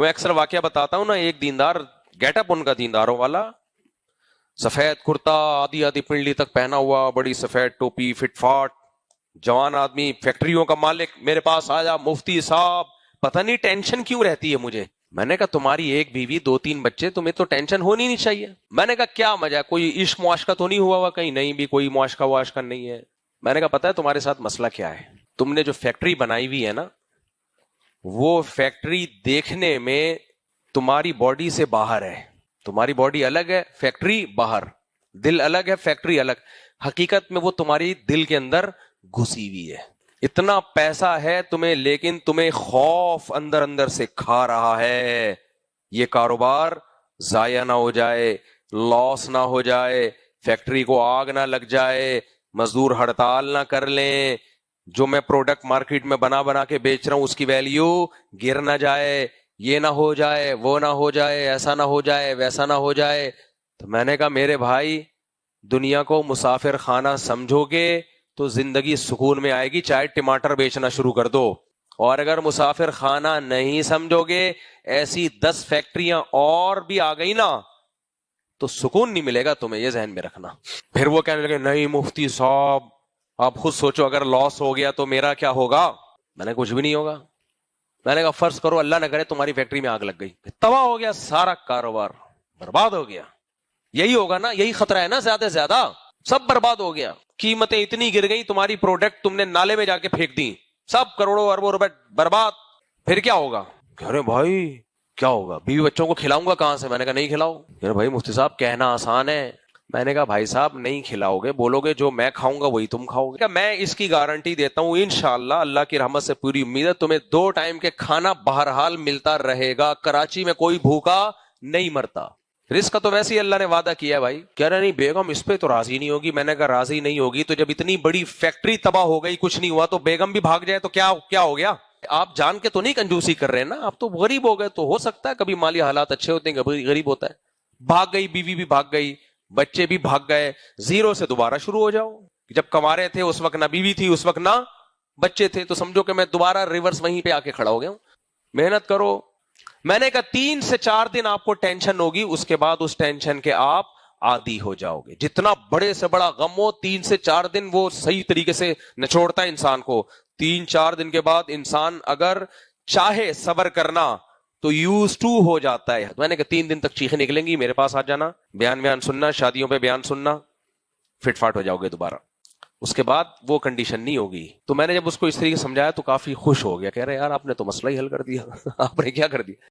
وہ اکثر واقعہ بتاتا ہوں نا، ایک دیندار گیٹ اپ ان کا دینداروں والا، سفید کرتا آدھی آدھی پنڈلی تک پہنا ہوا، بڑی سفید ٹوپی، فٹ فاٹ جوان آدمی، فیکٹریوں کا مالک، میرے پاس آیا، مفتی صاحب پتہ نہیں ٹینشن کیوں رہتی ہے مجھے. میں نے کہا تمہاری ایک بیوی 2-3 بچے، تمہیں تو ٹینشن ہونی نہیں چاہیے. میں نے کہا کیا مزہ، کوئی عشق معاشقہ تو نہیں ہوا ہوا کہیں؟ نہیں بھی کوئی معاشقہ واشقہ نہیں ہے. میں نے کہا پتہ ہے تمہارے ساتھ مسئلہ کیا ہے؟ تم نے جو فیکٹری بنائی ہوئی ہے نا، وہ فیکٹری دیکھنے میں تمہاری باڈی سے باہر ہے. تمہاری باڈی الگ ہے، فیکٹری باہر. دل الگ ہے، فیکٹری الگ. حقیقت میں وہ تمہاری دل کے اندر گھسی ہوئی ہے. اتنا پیسہ ہے تمہیں، لیکن تمہیں خوف اندر اندر سے کھا رہا ہے. یہ کاروبار ضائع نہ ہو جائے، لاس نہ ہو جائے، فیکٹری کو آگ نہ لگ جائے، مزدور ہڑتال نہ کر لیں، جو میں پروڈکٹ مارکیٹ میں بنا کے بیچ رہا ہوں اس کی ویلیو گر نہ جائے، یہ نہ ہو جائے، وہ نہ ہو جائے، ایسا نہ ہو جائے، ویسا نہ ہو جائے. تو میں نے کہا میرے بھائی، دنیا کو مسافر خانہ سمجھو گے تو زندگی سکون میں آئے گی، چاہے ٹماٹر بیچنا شروع کر دو. اور اگر مسافر خانہ نہیں سمجھو گے، ایسی 10 فیکٹریاں اور بھی آ گئی نا تو سکون نہیں ملے گا تمہیں، یہ ذہن میں رکھنا. پھر وہ کہنے لگے نہیں مفتی صاحب آپ خود سوچو، اگر لاس ہو گیا تو میرا کیا ہوگا؟ میں نے کچھ بھی نہیں ہوگا. میں نے کہا فرض کرو اللہ نہ کرے تمہاری فیکٹری میں آگ لگ گئی، تباہ ہو گیا سارا کاروبار، برباد ہو گیا. یہی ہوگا نا، یہی خطرہ ہے نا، زیادہ سے زیادہ سب برباد ہو گیا. قیمتیں اتنی گر گئی، تمہاری پروڈکٹ تم نے نالے میں جا کے پھینک دی، سب کروڑوں اربوں روپے برباد. پھر کیا ہوگا؟ کہہ رہے بھائی کیا ہوگا، بیوی بچوں کو کھلاؤں گا کہاں سے؟ میں نے کہا نہیں کھلاؤ. کہہ رہے بھائی مفتی صاحب کہنا آسان ہے. میں نے کہا بھائی صاحب نہیں کھلاؤ گے، بولو گے جو میں کھاؤں گا وہی تم کھاؤ گے. میں اس کی گارنٹی دیتا ہوں انشاءاللہ، اللہ کی رحمت سے پوری امید ہے، تمہیں 2 ٹائم کے کھانا بہرحال ملتا رہے گا. کراچی میں کوئی بھوکا نہیں مرتا. رزق کا تو ویسے ہی اللہ نے وعدہ کیا ہے بھائی. کہہ رہے نہیں بیگم اس پہ تو راضی نہیں ہوگی. میں نے کہا راضی نہیں ہوگی تو جب اتنی بڑی فیکٹری تباہ ہو گئی کچھ نہیں ہوا تو بیگم بھی بھاگ جائے تو کیا ہو گیا؟ آپ جان کے تو نہیں کنجوسی کر رہے ہیں نا، آپ تو غریب ہو گئے. تو ہو سکتا ہے کبھی مالی حالات اچھے ہوتے ہیں، کبھی غریب ہوتا ہے. بھاگ گئی بیوی بھی، بھاگ گئی بچے بھی، بھاگ گئے. زیرو سے دوبارہ شروع ہو جاؤ. جب کما رہے تھے اس وقت نہ بیوی تھی، اس وقت نہ بچے تھے، تو سمجھو کہ میں دوبارہ ریورس وہیں پہ آ کے کھڑا ہو گیا ہوں. محنت کرو. میں نے کہا 3 سے 4 دن آپ کو ٹینشن ہوگی، اس کے بعد اس ٹینشن کے آپ عادی ہو جاؤ گے. جتنا بڑے سے بڑا غم ہو 3 سے 4 دن وہ صحیح طریقے سے نچوڑتا ہے انسان کو. 3-4 دن کے بعد انسان اگر چاہے صبر کرنا تو یوز ٹو ہو جاتا ہے. میں نے کہا 3 دن تک چیخیں نکلیں گی، میرے پاس آ جانا، بیان سننا، شادیوں پہ بیان سننا، فٹ فاٹ ہو جاؤ گے دوبارہ. اس کے بعد وہ کنڈیشن نہیں ہوگی. تو میں نے جب اس کو اس طریقے سے سمجھایا تو کافی خوش ہو گیا، کہہ رہے یار آپ نے تو مسئلہ ہی حل کر دیا. آپ نے کیا کر دیا؟